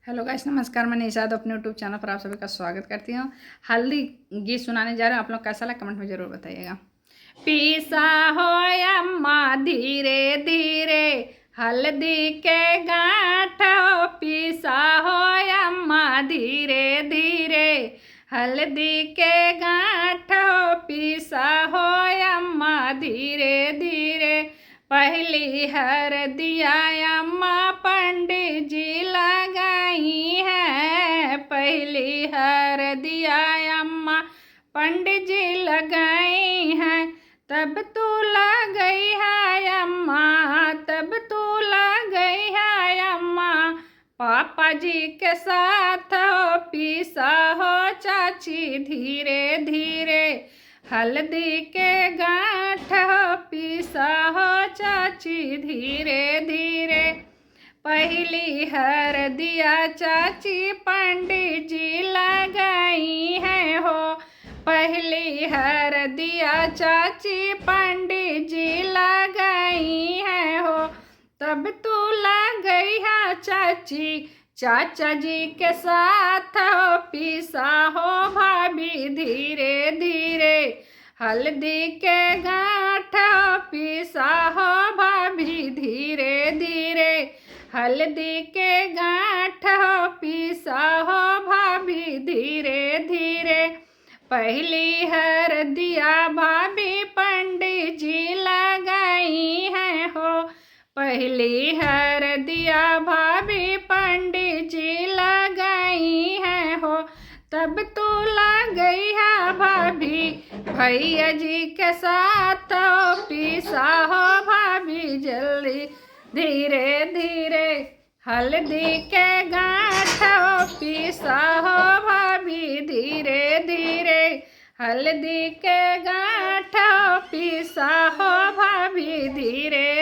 Hello guys, नमस्कार। मैं निषाद अपने यूट्यूब चैनल पर आप सभी का स्वागत करती हूँ। हल्दी गीत सुनाने जा रहे हैं। आप लोग कैसा लगा कमेंट में ज़रूर बताइएगा। पीसा हो अम्मा धीरे धीरे, हल्दी के गांठ हो। पीसा हो अम्मा धीरे धीरे, हल्दी के गांठ हो। पीसा हो अम्मा धीरे धीरे, पहली हरदिया अम्मा पंडित जी लगाई है। पहली हरदिया अम्मा पंडित जी लगाई हैं। तब तू लगई है अम्मा, तब तू लगई है अम्मा, पापा जी के साथ हो। पीसा हो चाची धीरे धीरे, हल्दी के गांठ हो। पीसा हो चाची धीरे धीरे, पहली हरदिया चाची पंडित जी लगाई है हो। पहली हरदिया चाची पंडित जी लगाई है हो। तब तू लगई है चाची चाचा जी के साथ हो। पीसा हो भाभी धीरे धीरे, हल्दी के गांठ हो। पीसा हो भाभी धीरे धीरे, हल्दी के गांठ हो। पीसा हो भाभी धीरे धीरे, पहली हरदिया भाभी पंडित जी लगाई है हो। पहली हरदिया भाभी पंडित जी लगाई है हो। तब तू लगई है भाभी भैया जी के साथ हो। पीसा हो भाभी जल्दी धीरे धीरे, हल्दी के गांठ हो। पीसा हो भाभी धीरे धीरे, हल्दी के गांठ हो। पीसा हो भाभी धीरे